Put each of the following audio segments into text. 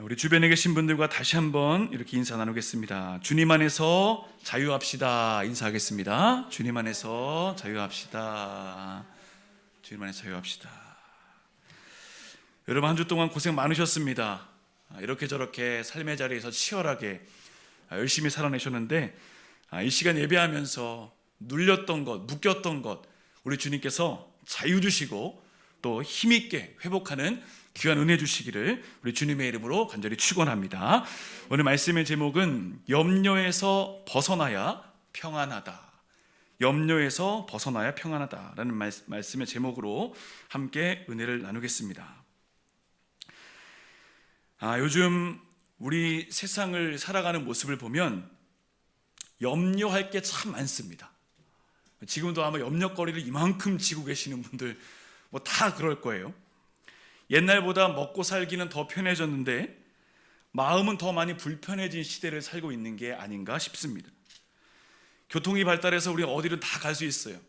우리 주변에 계신 분들과 다시 한번 이렇게 인사 나누겠습니다. 주님 안에서 자유합시다. 인사하겠습니다. 주님 안에서 자유합시다. 주님 안에서 자유합시다. 여러분, 한 주 동안 고생 많으셨습니다. 이렇게 저렇게 삶의 자리에서 치열하게 열심히 살아내셨는데, 이 시간 예배하면서 눌렸던 것, 묶였던 것, 우리 주님께서 자유 주시고 또 힘있게 회복하는 귀한 은혜 주시기를 우리 주님의 이름으로 간절히 축원합니다. 오늘 말씀의 제목은 염려에서 벗어나야 평안하다. 염려에서 벗어나야 평안하다라는 말씀의 제목으로 함께 은혜를 나누겠습니다. 요즘 우리 세상을 살아가는 모습을 보면 염려할 게 참 많습니다. 지금도 아마 염려거리를 이만큼 지고 계시는 분들 다 그럴 거예요. 옛날보다 먹고 살기는 더 편해졌는데 마음은 더 많이 불편해진 시대를 살고 있는 게 아닌가 싶습니다. 교통이 발달해서 우리가 어디든 다 갈 수 있어요.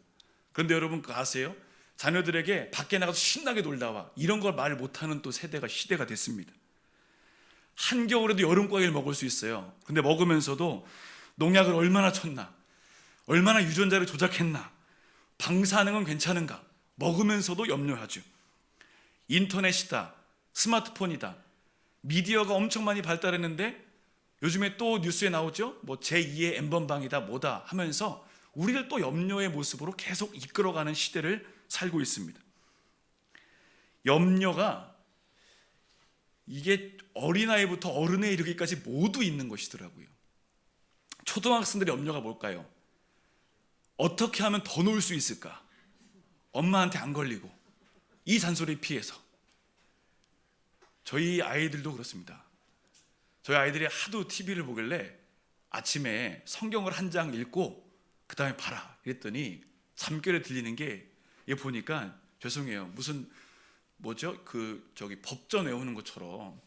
그런데 여러분 그거 아세요? 자녀들에게 밖에 나가서 신나게 놀다 와, 이런 걸 말 못하는 또 시대가 됐습니다. 한겨울에도 여름 과일 먹을 수 있어요. 근데 먹으면서도 농약을 얼마나 쳤나, 얼마나 유전자를 조작했나, 방사능은 괜찮은가, 먹으면서도 염려하죠. 인터넷이다, 스마트폰이다, 미디어가 엄청 많이 발달했는데 요즘에 또 뉴스에 나오죠. 제2의 N번방이다 뭐다 하면서 우리를 또 염려의 모습으로 계속 이끌어가는 시대를 살고 있습니다. 염려가 이게 어린아이부터 어른에 이르기까지 모두 있는 것이더라고요. 초등학생들의 염려가 뭘까요? 어떻게 하면 더 놀 수 있을까? 엄마한테 안 걸리고, 이 잔소리 피해서. 저희 아이들도 그렇습니다. 저희 아이들이 하도 TV를 보길래 아침에 성경을 한 장 읽고 그 다음에 봐라 이랬더니 잠결에 들리는 게, 이게 보니까 죄송해요, 무슨 법전 외우는 것처럼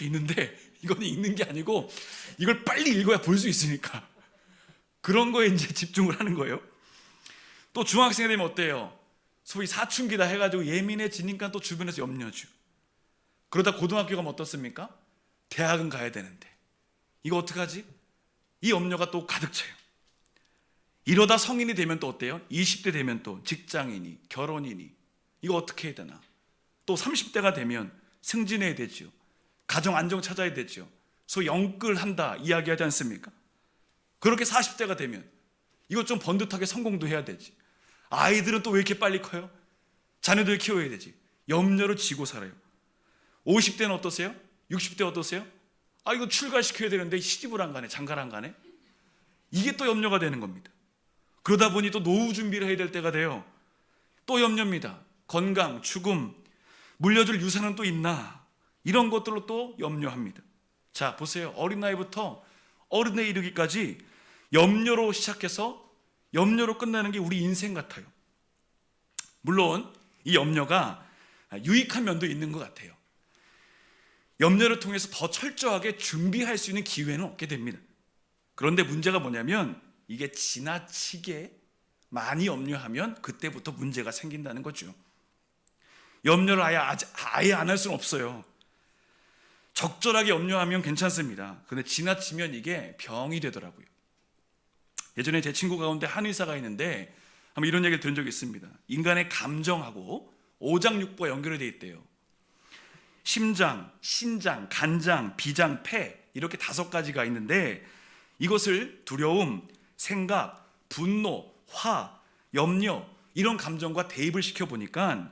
있는데, 이거는 읽는 게 아니고 이걸 빨리 읽어야 볼 수 있으니까 그런 거에 이제 집중을 하는 거예요. 또 중학생이 되면 어때요? 소위 사춘기다 해가지고 예민해지니까 또 주변에서 염려죠. 그러다 고등학교 가면 어떻습니까? 대학은 가야 되는데 이거 어떡하지? 이 염려가 또 가득 차요. 이러다 성인이 되면 또 어때요? 20대 되면 또 직장이니 결혼이니 이거 어떻게 해야 되나? 또 30대가 되면 승진해야 되죠. 가정 안정 찾아야 되죠. 소위 영끌한다 이야기하지 않습니까? 그렇게 40대가 되면 이거 좀 번듯하게 성공도 해야 되지. 아이들은 또 왜 이렇게 빨리 커요? 자녀들 키워야 되지. 염려를 지고 살아요. 50대는 어떠세요? 60대 어떠세요? 이거 출가시켜야 되는데 시집을 안 가네, 장가를 안 가네. 이게 또 염려가 되는 겁니다. 그러다 보니 또 노후 준비를 해야 될 때가 돼요. 또 염려입니다. 건강, 죽음, 물려줄 유산은 또 있나, 이런 것들로 또 염려합니다. 자, 보세요. 어린아이부터 어른에 이르기까지 염려로 시작해서 염려로 끝나는 게 우리 인생 같아요. 물론 이 염려가 유익한 면도 있는 것 같아요. 염려를 통해서 더 철저하게 준비할 수 있는 기회는 얻게 됩니다. 그런데 문제가 뭐냐면 이게 지나치게 많이 염려하면 그때부터 문제가 생긴다는 거죠. 염려를 아예 안 할 수는 없어요. 적절하게 염려하면 괜찮습니다. 그런데 지나치면 이게 병이 되더라고요. 예전에 제 친구 가운데 한의사가 있는데 한번 이런 얘기를 들은 적이 있습니다. 인간의 감정하고 오장육부가 연결이 되어 있대요. 심장, 신장, 간장, 비장, 폐, 이렇게 5가지가 있는데 이것을 두려움, 생각, 분노, 화, 염려, 이런 감정과 대입을 시켜보니까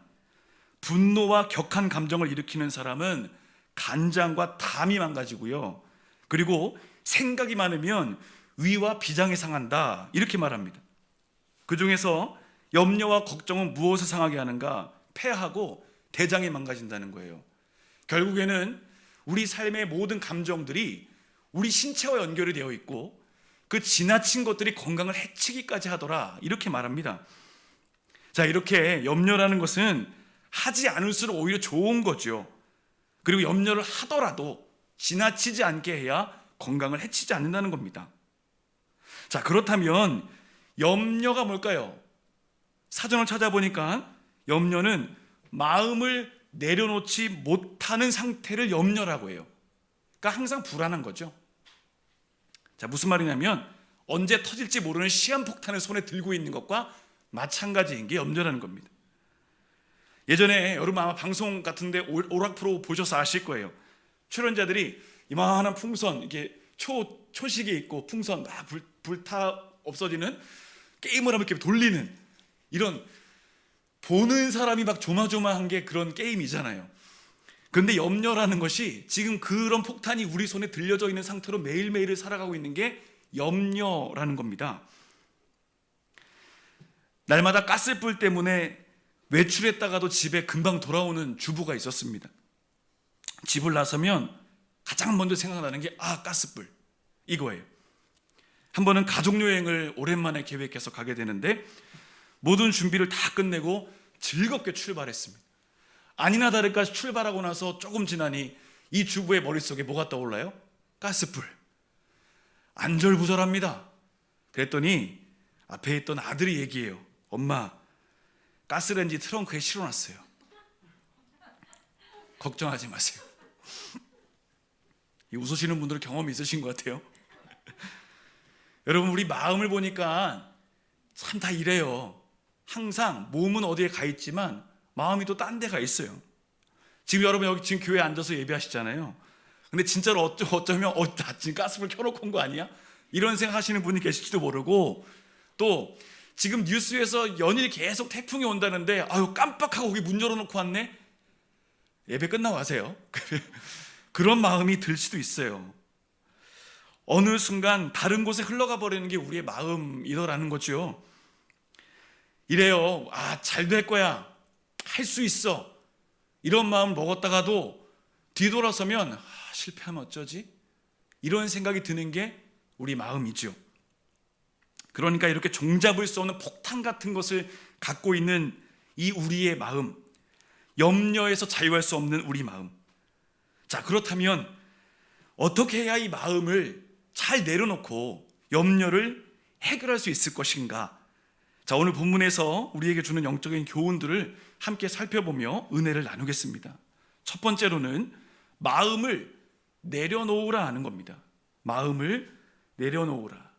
분노와 격한 감정을 일으키는 사람은 간장과 담이 망가지고요, 그리고 생각이 많으면 위와 비장이 상한다, 이렇게 말합니다. 그 중에서 염려와 걱정은 무엇을 상하게 하는가? 폐하고 대장이 망가진다는 거예요. 결국에는 우리 삶의 모든 감정들이 우리 신체와 연결이 되어 있고 그 지나친 것들이 건강을 해치기까지 하더라, 이렇게 말합니다. 자, 이렇게 염려라는 것은 하지 않을수록 오히려 좋은 거죠. 그리고 염려를 하더라도 지나치지 않게 해야 건강을 해치지 않는다는 겁니다. 자, 그렇다면 염려가 뭘까요? 사전을 찾아보니까 염려는 마음을 내려놓지 못하는 상태를 염려라고 해요. 그러니까 항상 불안한 거죠. 자, 무슨 말이냐면 언제 터질지 모르는 시한폭탄을 손에 들고 있는 것과 마찬가지인 게 염려라는 겁니다. 예전에 여러분 아마 방송 같은데 오락 프로 보셔서 아실 거예요. 출연자들이 이만한 풍선, 이게 초식에 있고 풍선 막 불타 없어지는 게임을 하면 이렇게 돌리는, 이런 보는 사람이 막 조마조마한 게 그런 게임이잖아요. 그런데 염려라는 것이 지금 그런 폭탄이 우리 손에 들려져 있는 상태로 매일매일을 살아가고 있는 게 염려라는 겁니다. 날마다 가스불 때문에 외출했다가도 집에 금방 돌아오는 주부가 있었습니다. 집을 나서면 가장 먼저 생각나는 게 가스불, 이거예요. 한 번은 가족여행을 오랜만에 계획해서 가게 되는데 모든 준비를 다 끝내고 즐겁게 출발했습니다. 아니나 다를까 출발하고 나서 조금 지나니 이 주부의 머릿속에 뭐가 떠올라요? 가스불. 안절부절합니다. 그랬더니 앞에 있던 아들이 얘기해요. 엄마, 가스레인지 트렁크에 실어놨어요. 걱정하지 마세요. 웃으시는 분들은 경험이 있으신 것 같아요. 여러분, 우리 마음을 보니까 참 다 이래요. 항상 몸은 어디에 가 있지만 마음이 또 딴 데 가 있어요. 지금 여러분 여기 지금 교회에 앉아서 예배하시잖아요. 근데 진짜로 어쩌면 나 지금 가스불 켜놓고 온 거 아니야? 이런 생각하시는 분이 계실지도 모르고, 또 지금 뉴스에서 연일 계속 태풍이 온다는데 깜빡하고 거기 문 열어놓고 왔네? 예배 끝나고 가세요. 그런 마음이 들 수도 있어요. 어느 순간 다른 곳에 흘러가 버리는 게 우리의 마음이더라는 거죠. 이래요. 잘 될 거야, 할 수 있어, 이런 마음 먹었다가도 뒤돌아서면 실패하면 어쩌지? 이런 생각이 드는 게 우리 마음이죠. 그러니까 이렇게 종잡을 수 없는 폭탄 같은 것을 갖고 있는 이 우리의 마음, 염려에서 자유할 수 없는 우리 마음. 자, 그렇다면 어떻게 해야 이 마음을 잘 내려놓고 염려를 해결할 수 있을 것인가? 자, 오늘 본문에서 우리에게 주는 영적인 교훈들을 함께 살펴보며 은혜를 나누겠습니다. 첫 번째로는 마음을 내려놓으라 하는 겁니다. 마음을 내려놓으라.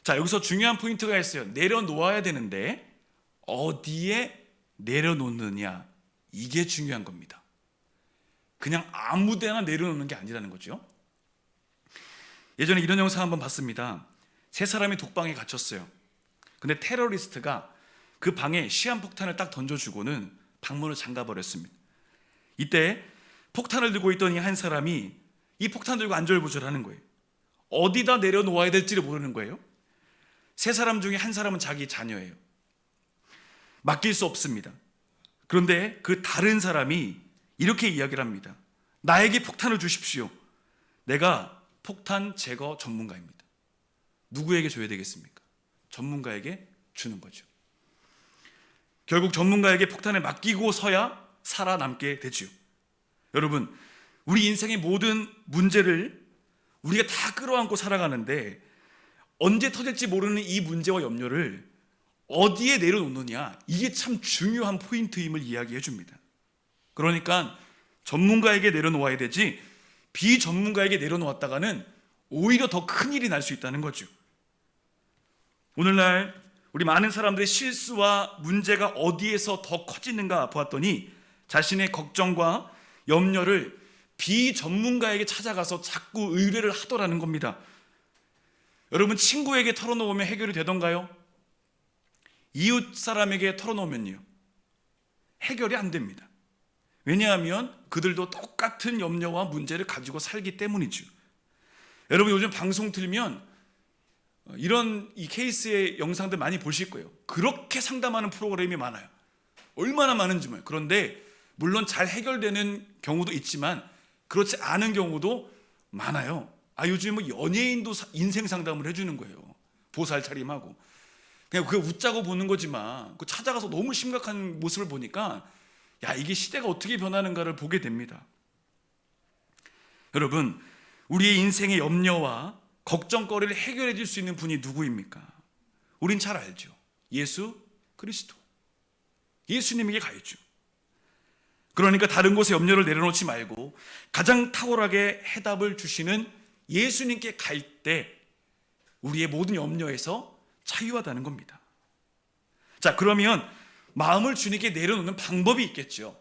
자, 여기서 중요한 포인트가 있어요. 내려놓아야 되는데 어디에 내려놓느냐, 이게 중요한 겁니다. 그냥 아무 데나 내려놓는 게 아니라는 거죠. 예전에 이런 영상 한번 봤습니다. 세 사람이 독방에 갇혔어요. 근데 테러리스트가 그 방에 시한폭탄을 딱 던져주고는 방문을 잠가버렸습니다. 이때 폭탄을 들고 있던 이 한 사람이 이 폭탄 들고 안절부절하는 거예요. 어디다 내려놓아야 될지를 모르는 거예요. 세 사람 중에 한 사람은 자기 자녀예요. 맡길 수 없습니다. 그런데 그 다른 사람이 이렇게 이야기를 합니다. 나에게 폭탄을 주십시오. 내가 폭탄 제거 전문가입니다. 누구에게 줘야 되겠습니까? 전문가에게 주는 거죠. 결국 전문가에게 폭탄을 맡기고서야 살아남게 되죠. 여러분, 우리 인생의 모든 문제를 우리가 다 끌어안고 살아가는데 언제 터질지 모르는 이 문제와 염려를 어디에 내려놓느냐, 이게 참 중요한 포인트임을 이야기해 줍니다. 그러니까 전문가에게 내려놓아야 되지 비전문가에게 내려놓았다가는 오히려 더 큰일이 날 수 있다는 거죠. 오늘날 우리 많은 사람들의 실수와 문제가 어디에서 더 커지는가 보았더니 자신의 걱정과 염려를 비전문가에게 찾아가서 자꾸 의뢰를 하더라는 겁니다. 여러분, 친구에게 털어놓으면 해결이 되던가요? 이웃 사람에게 털어놓으면요, 해결이 안 됩니다. 왜냐하면 그들도 똑같은 염려와 문제를 가지고 살기 때문이죠. 여러분, 요즘 방송 틀면 이런 이 케이스의 영상들 많이 보실 거예요. 그렇게 상담하는 프로그램이 많아요. 얼마나 많은지 몰라요. 그런데 물론 잘 해결되는 경우도 있지만 그렇지 않은 경우도 많아요. 요즘 뭐 연예인도 인생 상담을 해주는 거예요. 보살 차림하고. 그냥 그게 웃자고 보는 거지만 그 찾아가서 너무 심각한 모습을 보니까 이게 시대가 어떻게 변하는가를 보게 됩니다. 여러분, 우리의 인생의 염려와 걱정거리를 해결해 줄 수 있는 분이 누구입니까? 우린 잘 알죠. 예수 그리스도. 예수님에게 가야죠. 그러니까 다른 곳에 염려를 내려놓지 말고 가장 탁월하게 해답을 주시는 예수님께 갈 때 우리의 모든 염려에서 자유하다는 겁니다. 자, 그러면 마음을 주님께 내려놓는 방법이 있겠죠.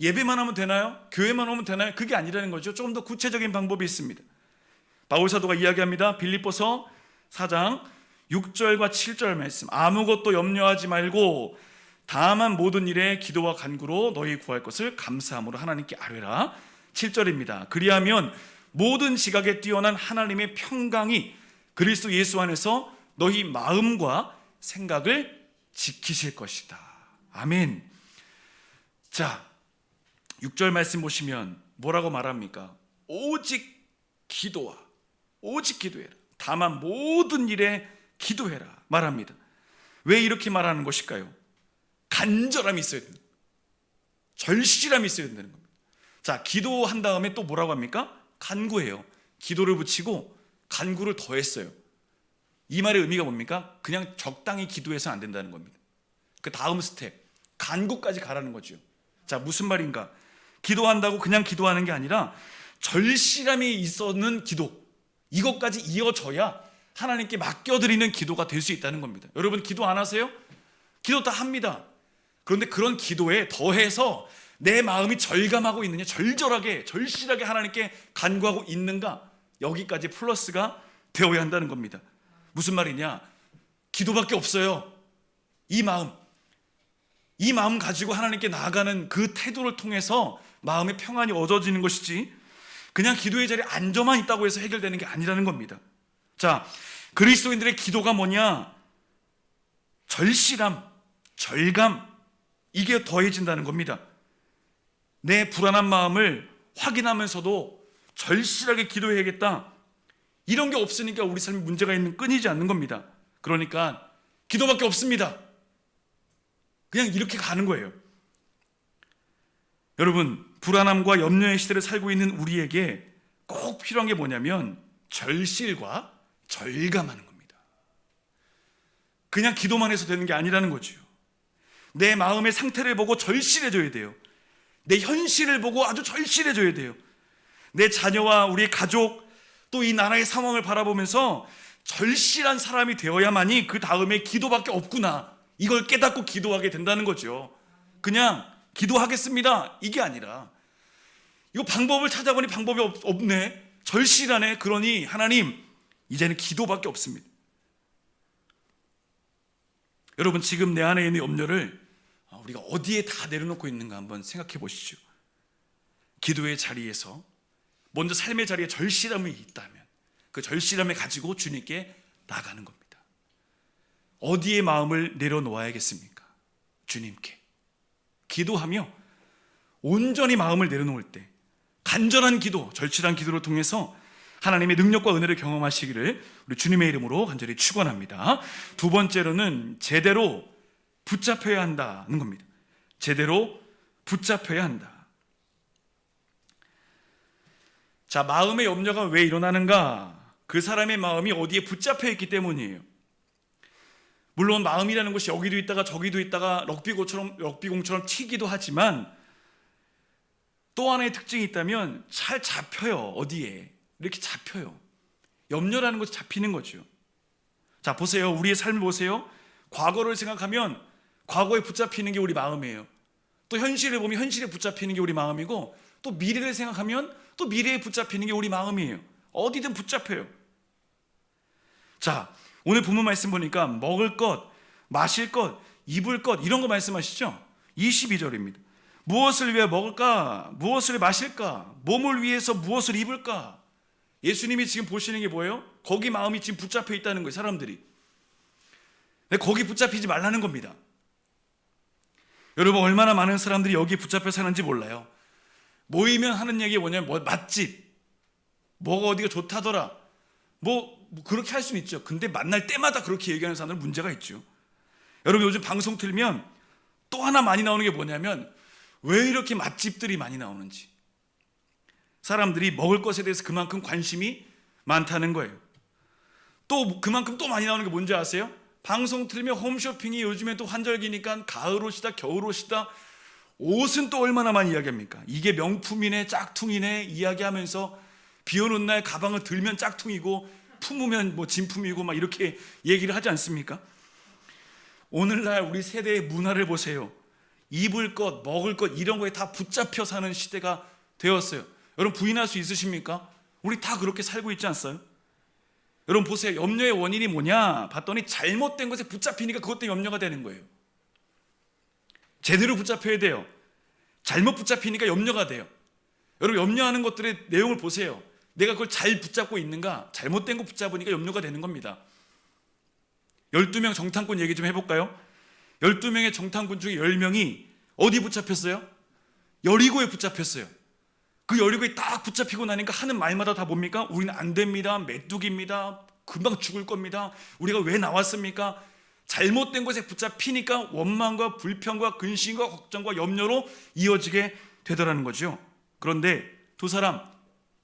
예배만 하면 되나요? 교회만 오면 되나요? 그게 아니라는 거죠. 조금 더 구체적인 방법이 있습니다. 바울 사도가 이야기합니다. 빌립보서 4장 6절과 7절 말씀. 아무것도 염려하지 말고 다만 모든 일에 기도와 간구로 너희 구할 것을 감사함으로 하나님께 아뢰라. 7절입니다. 그리하면 모든 지각에 뛰어난 하나님의 평강이 그리스도 예수 안에서 너희 마음과 생각을 지키실 것이다. 아멘. 자, 6절 말씀 보시면 뭐라고 말합니까? 오직 기도와 오직 기도해라. 다만 모든 일에 기도해라 말합니다. 왜 이렇게 말하는 것일까요? 간절함이 있어야 된다. 절실함이 있어야 된다는 겁니다. 자, 기도한 다음에 또 뭐라고 합니까? 간구해요. 기도를 붙이고 간구를 더했어요. 이 말의 의미가 뭡니까? 그냥 적당히 기도해서는 안 된다는 겁니다. 그 다음 스텝, 간구까지 가라는 거죠. 자, 무슨 말인가? 기도한다고 그냥 기도하는 게 아니라 절실함이 있었는 기도, 이것까지 이어져야 하나님께 맡겨드리는 기도가 될 수 있다는 겁니다. 여러분 기도 안 하세요? 기도 다 합니다. 그런데 그런 기도에 더해서 내 마음이 절감하고 있느냐, 절절하게 절실하게 하나님께 간구하고 있는가, 여기까지 플러스가 되어야 한다는 겁니다. 무슨 말이냐? 기도밖에 없어요. 이 마음 가지고 하나님께 나아가는 그 태도를 통해서 마음의 평안이 얻어지는 것이지, 그냥 기도의 자리에 앉아만 있다고 해서 해결되는 게 아니라는 겁니다. 자, 그리스도인들의 기도가 뭐냐? 절실함, 절감, 이게 더해진다는 겁니다. 내 불안한 마음을 확인하면서도 절실하게 기도해야겠다, 이런 게 없으니까 우리 삶에 문제가 있는, 끊이지 않는 겁니다. 그러니까 기도밖에 없습니다. 그냥 이렇게 가는 거예요. 여러분, 불안함과 염려의 시대를 살고 있는 우리에게 꼭 필요한 게 뭐냐면 절실과 절감하는 겁니다. 그냥 기도만 해서 되는 게 아니라는 거죠. 내 마음의 상태를 보고 절실해져야 돼요. 내 현실을 보고 아주 절실해져야 돼요. 내 자녀와 우리 가족, 또 이 나라의 상황을 바라보면서 절실한 사람이 되어야만이 그 다음에 기도밖에 없구나, 이걸 깨닫고 기도하게 된다는 거죠. 그냥 기도하겠습니다, 이게 아니라 이거 방법을 찾아보니 방법이 없네, 절실하네. 그러니 하나님, 이제는 기도밖에 없습니다. 여러분, 지금 내 안에 있는 염려를 우리가 어디에 다 내려놓고 있는가 한번 생각해 보시죠. 기도의 자리에서 먼저 삶의 자리에 절실함이 있다면 그 절실함을 가지고 주님께 나가는 겁니다. 어디에 마음을 내려놓아야겠습니까? 주님께. 기도하며 온전히 마음을 내려놓을 때 간절한 기도, 절실한 기도를 통해서 하나님의 능력과 은혜를 경험하시기를 우리 주님의 이름으로 간절히 축원합니다. 두 번째로는 제대로 붙잡혀야 한다는 겁니다. 제대로 붙잡혀야 한다. 자, 마음의 염려가 왜 일어나는가? 그 사람의 마음이 어디에 붙잡혀 있기 때문이에요. 물론 마음이라는 것이 여기도 있다가 저기도 있다가 럭비공처럼 튀기도 하지만 또 하나의 특징이 있다면 잘 잡혀요. 어디에 이렇게 잡혀요. 염려라는 것이 잡히는 거죠. 자, 보세요. 우리의 삶을 보세요. 과거를 생각하면 과거에 붙잡히는 게 우리 마음이에요. 또 현실을 보면 현실에 붙잡히는 게 우리 마음이고, 또 미래를 생각하면 또 미래에 붙잡히는 게 우리 마음이에요. 어디든 붙잡혀요. 자, 오늘 본문 말씀 보니까 먹을 것, 마실 것, 입을 것, 이런 거 말씀하시죠? 22절입니다. 무엇을 위해 먹을까? 무엇을 마실까? 몸을 위해서 무엇을 입을까? 예수님이 지금 보시는 게 뭐예요? 거기 마음이 지금 붙잡혀 있다는 거예요, 사람들이. 거기 붙잡히지 말라는 겁니다. 여러분, 얼마나 많은 사람들이 여기에 붙잡혀 사는지 몰라요. 모이면 하는 얘기 뭐냐면 맛집, 뭐가 어디가 좋다더라, 뭐 그렇게 할 수는 있죠. 근데 만날 때마다 그렇게 얘기하는 사람들은 문제가 있죠. 여러분, 요즘 방송 틀면 또 하나 많이 나오는 게 뭐냐면 왜 이렇게 맛집들이 많이 나오는지, 사람들이 먹을 것에 대해서 그만큼 관심이 많다는 거예요. 또 그만큼 또 많이 나오는 게 뭔지 아세요? 방송 틀면 홈쇼핑이 요즘에 또 환절기니까 가을 옷이다, 겨울 옷이다, 옷은 또 얼마나 많이 이야기합니까? 이게 명품이네 짝퉁이네 이야기하면서 비 오는 날 가방을 들면 짝퉁이고 품으면 뭐 진품이고 막 이렇게 얘기를 하지 않습니까? 오늘날 우리 세대의 문화를 보세요. 입을 것, 먹을 것 이런 거에 다 붙잡혀 사는 시대가 되었어요. 여러분 부인할 수 있으십니까? 우리 다 그렇게 살고 있지 않어요? 여러분 보세요. 염려의 원인이 뭐냐? 봤더니 잘못된 것에 붙잡히니까 그것 때문에 염려가 되는 거예요. 제대로 붙잡혀야 돼요. 잘못 붙잡히니까 염려가 돼요. 여러분 염려하는 것들의 내용을 보세요. 내가 그걸 잘 붙잡고 있는가? 잘못된 거 붙잡으니까 염려가 되는 겁니다. 12명 정탐꾼 얘기 좀 해볼까요? 12명의 정탐꾼 중에 10명이 어디 붙잡혔어요? 여리고에 붙잡혔어요. 그 여리고에 딱 붙잡히고 나니까 하는 말마다 다 뭡니까? 우리는 안 됩니다. 메뚜기입니다. 금방 죽을 겁니다. 우리가 왜 나왔습니까? 잘못된 것에 붙잡히니까 원망과 불평과 근심과 걱정과 염려로 이어지게 되더라는 거죠. 그런데 두 사람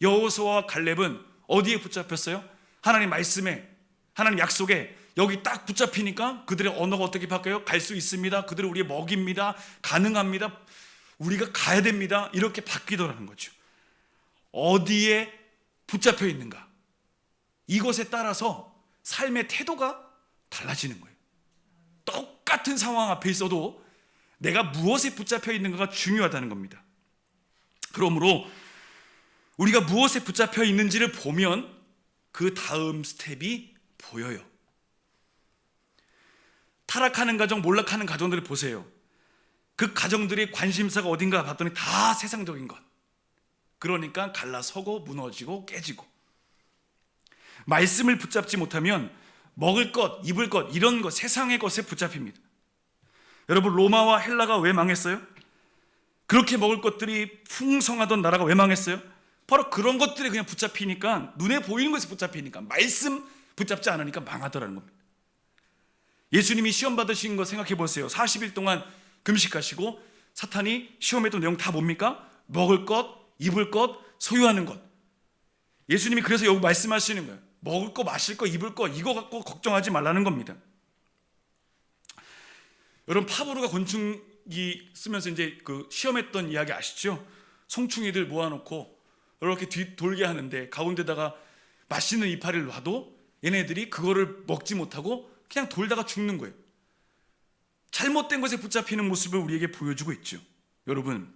여호수아와 갈렙은 어디에 붙잡혔어요? 하나님 말씀에, 하나님 약속에 여기 딱 붙잡히니까 그들의 언어가 어떻게 바뀌어요? 갈 수 있습니다. 그들은 우리의 먹입니다. 가능합니다. 우리가 가야 됩니다. 이렇게 바뀌더라는 거죠. 어디에 붙잡혀 있는가? 이것에 따라서 삶의 태도가 달라지는 거예요. 똑같은 상황 앞에 있어도 내가 무엇에 붙잡혀 있는가가 중요하다는 겁니다. 그러므로 우리가 무엇에 붙잡혀 있는지를 보면 그 다음 스텝이 보여요. 타락하는 가정, 몰락하는 가정들을 보세요. 그 가정들의 관심사가 어딘가 봤더니 다 세상적인 것. 그러니까 갈라서고 무너지고 깨지고. 말씀을 붙잡지 못하면 먹을 것, 입을 것 이런 것, 세상의 것에 붙잡힙니다. 여러분 로마와 헬라가 왜 망했어요? 그렇게 먹을 것들이 풍성하던 나라가 왜 망했어요? 바로 그런 것들이 그냥 붙잡히니까, 눈에 보이는 것에 붙잡히니까, 말씀 붙잡지 않으니까 망하더라는 겁니다. 예수님이 시험 받으신 거 생각해 보세요. 40일 동안 금식하시고 사탄이 시험했던 내용 다 뭡니까? 먹을 것, 입을 것, 소유하는 것. 예수님이 그래서 여기 말씀하시는 거예요. 먹을 거, 마실 거, 입을 거 이거 갖고 걱정하지 말라는 겁니다. 여러분 파브르가 곤충이 쓰면서 이제 그 시험했던 이야기 아시죠? 송충이들 모아놓고 이렇게 뒤돌게 하는데 가운데다가 맛있는 이파리를 놔도 얘네들이 그거를 먹지 못하고 그냥 돌다가 죽는 거예요. 잘못된 것에 붙잡히는 모습을 우리에게 보여주고 있죠. 여러분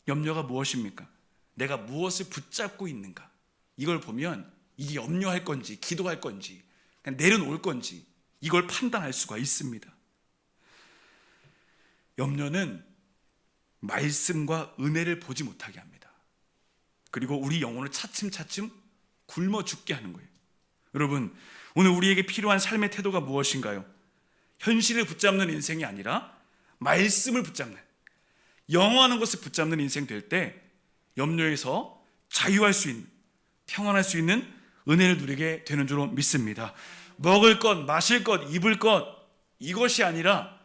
염려가 무엇입니까? 내가 무엇을 붙잡고 있는가? 이걸 보면 이게 염려할 건지 기도할 건지 그냥 내려놓을 건지 이걸 판단할 수가 있습니다. 염려는 말씀과 은혜를 보지 못하게 합니다. 그리고 우리 영혼을 차츰차츰 굶어 죽게 하는 거예요. 여러분 오늘 우리에게 필요한 삶의 태도가 무엇인가요? 현실을 붙잡는 인생이 아니라 말씀을 붙잡는, 영원한 것을 붙잡는 인생 될 때 염려에서 자유할 수 있는, 평안할 수 있는 은혜를 누리게 되는 줄로 믿습니다. 먹을 것, 마실 것, 입을 것 이것이 아니라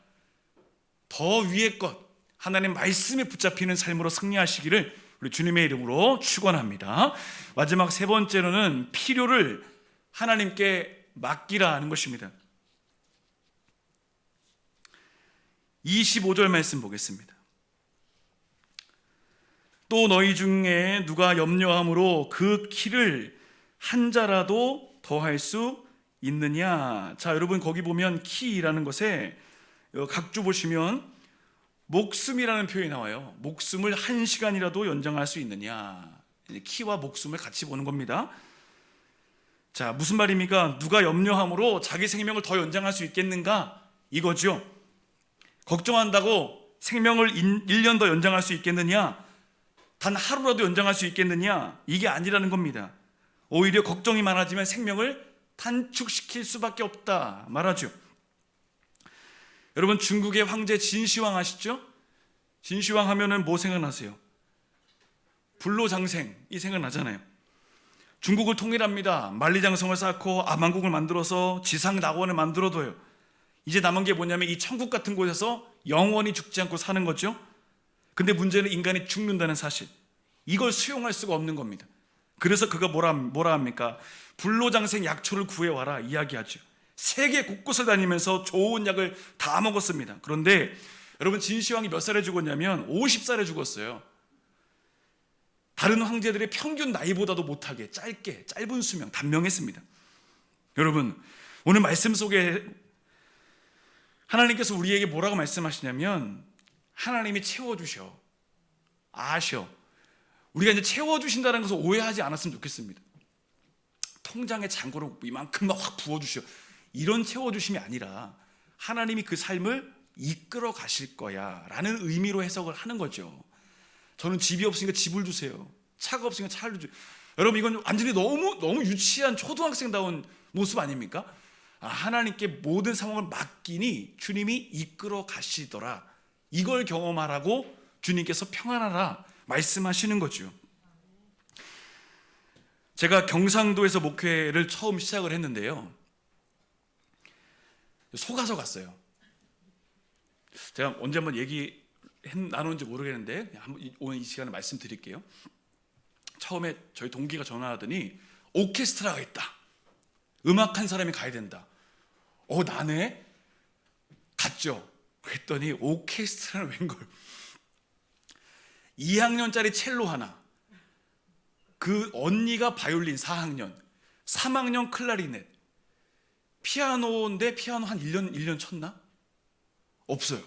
더 위의 것, 하나님 말씀에 붙잡히는 삶으로 승리하시기를 우리 주님의 이름으로 축원합니다. 마지막 세 번째로는 필요를 하나님께 맡기라 하는 것입니다. 25절 말씀 보겠습니다. 또 너희 중에 누가 염려함으로 그 키를 한 자라도 더할 수 있느냐. 자 여러분 거기 보면 키라는 것에 각주 보시면 목숨이라는 표현이 나와요. 목숨을 1시간이라도 연장할 수 있느냐. 키와 목숨을 같이 보는 겁니다. 자 무슨 말입니까? 누가 염려함으로 자기 생명을 더 연장할 수 있겠는가? 이거죠. 걱정한다고 생명을 1년 더 연장할 수 있겠느냐? 단 하루라도 연장할 수 있겠느냐? 이게 아니라는 겁니다. 오히려 걱정이 많아지면 생명을 단축시킬 수밖에 없다 말하죠. 여러분 중국의 황제 진시황 아시죠? 진시황 하면은 뭐 생각나세요? 불로장생이 생각나잖아요. 중국을 통일합니다. 만리장성을 쌓고 암왕국을 만들어서 지상낙원을 만들어둬요. 이제 남은 게 뭐냐면 이 천국 같은 곳에서 영원히 죽지 않고 사는 거죠. 근데 문제는 인간이 죽는다는 사실. 이걸 수용할 수가 없는 겁니다. 그래서 그가 뭐라 합니까? 불로장생 약초를 구해와라 이야기하죠. 세계 곳곳을 다니면서 좋은 약을 다 먹었습니다. 그런데 여러분 진시황이 몇 살에 죽었냐면 50살에 죽었어요. 다른 황제들의 평균 나이보다도 못하게 짧은 수명, 단명했습니다. 여러분 오늘 말씀 속에 하나님께서 우리에게 뭐라고 말씀하시냐면 하나님이 채워주셔, 아셔. 우리가 이제 채워주신다는 것을 오해하지 않았으면 좋겠습니다. 통장에 잔고를 이만큼만 확 부어주셔, 이런 채워주심이 아니라 하나님이 그 삶을 이끌어 가실 거야 라는 의미로 해석을 하는 거죠. 저는 집이 없으니까 집을 주세요, 차가 없으니까 차를 주세요. 여러분 이건 완전히 너무 유치한 초등학생다운 모습 아닙니까? 하나님께 모든 상황을 맡기니 주님이 이끌어 가시더라, 이걸 경험하라고 주님께서 평안하라 말씀하시는 거죠. 제가 경상도에서 목회를 처음 시작을 했는데요, 속아서 갔어요. 제가 언제 한번 얘기 나누는지 모르겠는데 오늘 이 시간에 말씀드릴게요. 처음에 저희 동기가 전화하더니 오케스트라가 있다, 음악한 사람이 가야 된다. 나네? 갔죠. 그랬더니 오케스트라는 웬걸, 2학년짜리 첼로 하나, 그 언니가 바이올린 4학년, 3학년 클라리넷, 피아노인데 피아노 한 1년 쳤나? 없어요.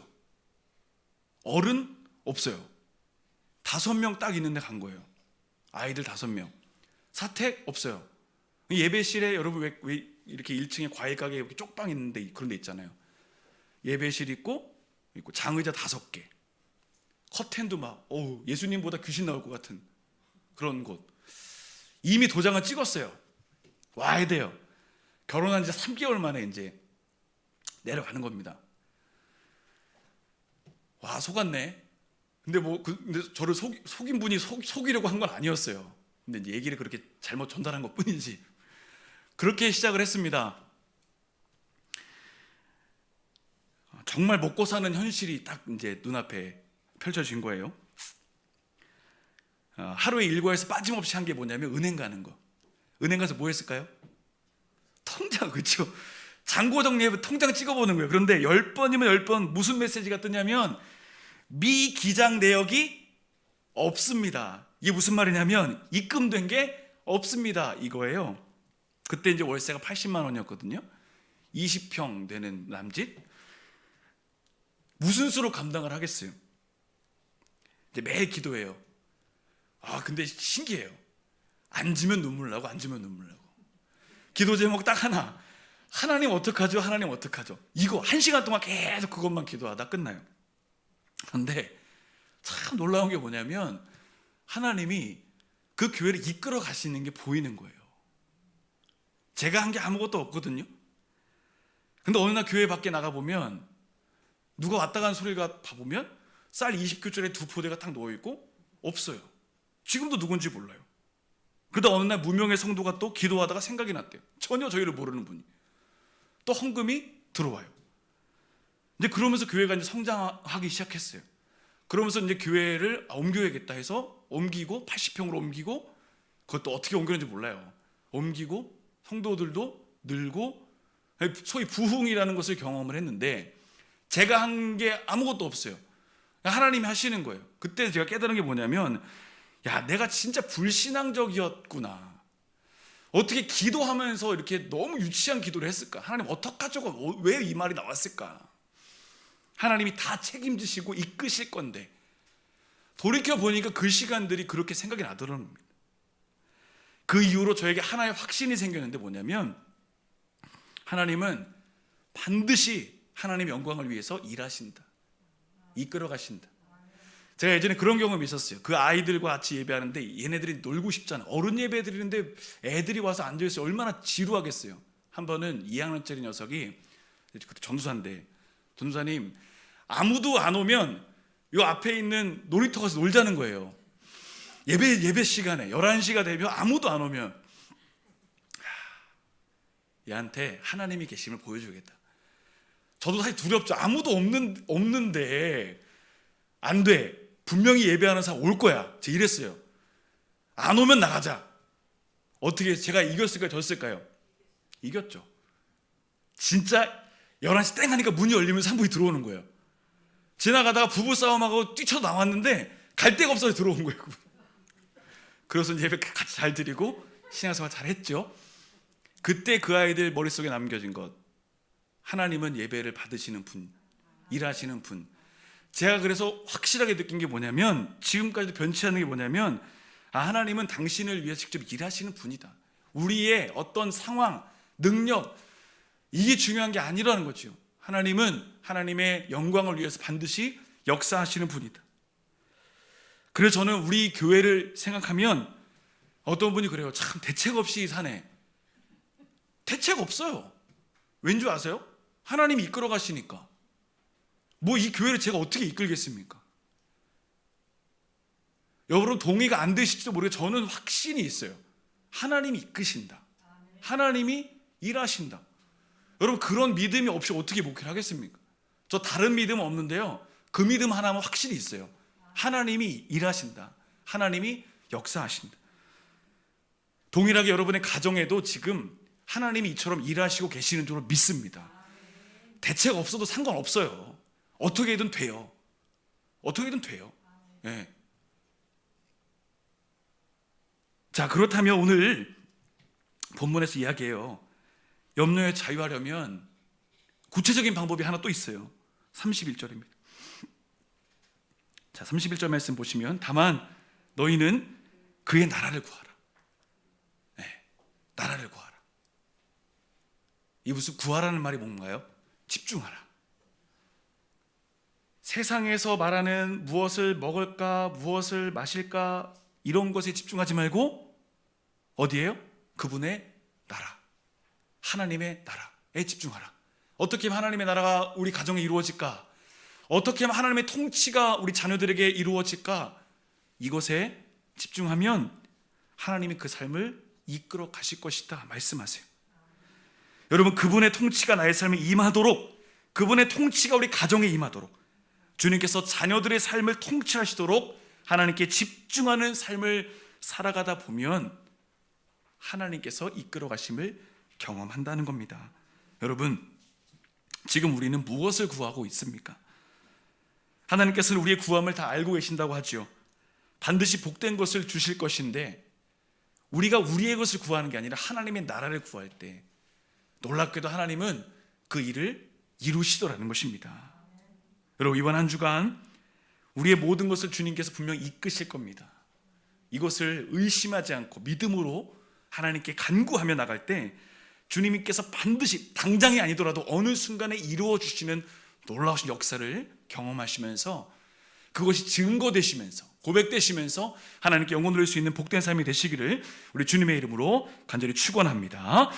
어른 없어요. 5명 딱 있는데 간 거예요. 아이들 5명. 사택 없어요. 예배실에 여러분 왜 이렇게 1층에 과일 가게 이렇게 쪽방 있는데 그런 데 있잖아요. 예배실 있고 장의자 5개, 커튼도 막 예수님보다 귀신 나올 것 같은 그런 곳. 이미 도장을 찍었어요. 와야 돼요. 결혼한 지 3개월 만에 이제 내려가는 겁니다. 와, 속았네. 근데 저를 속인 분이 속이려고 한 건 아니었어요. 근데 이제 얘기를 그렇게 잘못 전달한 것 뿐이지. 그렇게 시작을 했습니다. 정말 먹고 사는 현실이 딱 이제 눈앞에 펼쳐진 거예요. 하루의 일과에서 빠짐없이 한 게 뭐냐면 은행 가는 거. 은행 가서 뭐 했을까요? 통장, 그렇죠? 잔고 정리해 통장 찍어보는 거예요. 그런데 10번이면 10번 무슨 메시지가 뜨냐면 미기장 내역이 없습니다. 이게 무슨 말이냐면 입금된 게 없습니다, 이거예요. 그때 이제 월세가 80만 원이었거든요. 20평 되는 남짓. 무슨 수로 감당을 하겠어요? 이제 매일 기도해요. 근데 신기해요. 앉으면 눈물 나고 앉으면 눈물 나고. 기도 제목 딱 하나. 하나님 어떡하죠? 하나님 어떡하죠? 이거 1시간 동안 계속 그것만 기도하다 끝나요. 그런데 참 놀라운 게 뭐냐면 하나님이 그 교회를 이끌어 가시는 게 보이는 거예요. 제가 한 게 아무것도 없거든요. 근데 어느 날 교회 밖에 나가보면 누가 왔다 간 소리가 봐보면 쌀 20교짜리 2포대가 딱 놓여있고 없어요. 지금도 누군지 몰라요. 그러다 어느 날 무명의 성도가 또 기도하다가 생각이 났대요. 전혀 저희를 모르는 분이. 또 헌금이 들어와요. 이제 그러면서 교회가 이제 성장하기 시작했어요. 그러면서 이제 교회를 옮겨야겠다 해서 옮기고 80평으로 옮기고, 그것도 어떻게 옮겼는지 몰라요. 옮기고 성도들도 늘고, 소위 부흥이라는 것을 경험을 했는데 제가 한 게 아무것도 없어요. 하나님이 하시는 거예요. 그때 제가 깨달은 게 뭐냐면, 야, 내가 진짜 불신앙적이었구나. 어떻게 기도하면서 이렇게 너무 유치한 기도를 했을까? 하나님 어떡하죠? 왜 이 말이 나왔을까? 하나님이 다 책임지시고 이끄실 건데, 돌이켜보니까 그 시간들이 그렇게 생각이 나더라는 겁니다. 그 이후로 저에게 하나의 확신이 생겼는데 뭐냐면, 하나님은 반드시 하나님의 영광을 위해서 일하신다, 이끌어 가신다. 제가 예전에 그런 경험이 있었어요. 그 아이들과 같이 예배하는데 얘네들이 놀고 싶잖아. 어른 예배 드리는데 애들이 와서 앉아있어요. 얼마나 지루하겠어요. 한 번은 2학년짜리 녀석이, 전도사인데, 전도사님 아무도 안 오면 요 앞에 있는 놀이터 가서 놀자는 거예요. 예배 시간에 11시가 되면 아무도 안 오면 얘한테 하나님이 계심을 보여줘야겠다. 저도 사실 두렵죠. 아무도 없는데 안 돼. 분명히 예배하는 사람 올 거야. 제가 이랬어요. 안 오면 나가자. 어떻게 제가 이겼을까요? 졌을까요? 이겼죠. 진짜 11시 땡 하니까 문이 열리면서 한 분이 들어오는 거예요. 지나가다가 부부싸움하고 뛰쳐나왔는데 갈 데가 없어서 들어온 거예요. 그래서 예배 같이 잘 드리고 신앙생활 잘 했죠. 그때 그 아이들 머릿속에 남겨진 것, 하나님은 예배를 받으시는 분, 일하시는 분. 제가 그래서 확실하게 느낀 게 뭐냐면, 지금까지도 변치 않는 게 뭐냐면, 하나님은 당신을 위해 직접 일하시는 분이다. 우리의 어떤 상황, 능력, 이게 중요한 게 아니라는 거죠. 하나님은 하나님의 영광을 위해서 반드시 역사하시는 분이다. 그래서 저는 우리 교회를 생각하면 어떤 분이 그래요. 참 대책 없이 사네. 대책 없어요. 왠지 아세요? 하나님이 이끌어 가시니까. 뭐 이 교회를 제가 어떻게 이끌겠습니까? 여러분 동의가 안 되실지도 모르겠는데 저는 확신이 있어요. 하나님이 이끄신다. 하나님이 일하신다. 여러분 그런 믿음이 없이 어떻게 목회를 하겠습니까? 저 다른 믿음은 없는데요, 그 믿음 하나만 확실히 있어요. 하나님이 일하신다. 하나님이 역사하신다. 동일하게 여러분의 가정에도 지금 하나님이 이처럼 일하시고 계시는 줄로 믿습니다. 대책 없어도 상관없어요. 어떻게든 돼요. 어떻게든 돼요. 네. 자, 그렇다면 오늘 본문에서 이야기해요. 염려에 자유하려면 구체적인 방법이 하나 또 있어요. 31절입니다. 자, 31절 말씀 보시면, 다만 너희는 그의 나라를 구하라. 네, 나라를 구하라. 이 무슨 구하라는 말이 뭔가요? 집중하라. 세상에서 말하는 무엇을 먹을까, 무엇을 마실까, 이런 것에 집중하지 말고 어디에요? 그분의 나라, 하나님의 나라에 집중하라. 어떻게 하면 하나님의 나라가 우리 가정에 이루어질까? 어떻게 하면 하나님의 통치가 우리 자녀들에게 이루어질까? 이것에 집중하면 하나님이 그 삶을 이끌어 가실 것이다 말씀하세요. 여러분, 그분의 통치가 나의 삶에 임하도록, 그분의 통치가 우리 가정에 임하도록, 주님께서 자녀들의 삶을 통치하시도록 하나님께 집중하는 삶을 살아가다 보면 하나님께서 이끌어 가심을 경험한다는 겁니다. 여러분, 지금 우리는 무엇을 구하고 있습니까? 하나님께서는 우리의 구함을 다 알고 계신다고 하죠. 반드시 복된 것을 주실 것인데, 우리가 우리의 것을 구하는 게 아니라 하나님의 나라를 구할 때 놀랍게도 하나님은 그 일을 이루시더라는 것입니다. 여러분, 이번 한 주간 우리의 모든 것을 주님께서 분명히 이끄실 겁니다. 이것을 의심하지 않고 믿음으로 하나님께 간구하며 나갈 때 주님께서 반드시, 당장이 아니더라도 어느 순간에 이루어 주시는 놀라우신 역사를 경험하시면서 그것이 증거되시면서, 고백되시면서 하나님께 영광 돌릴 수 있는 복된 삶이 되시기를 우리 주님의 이름으로 간절히 축원합니다.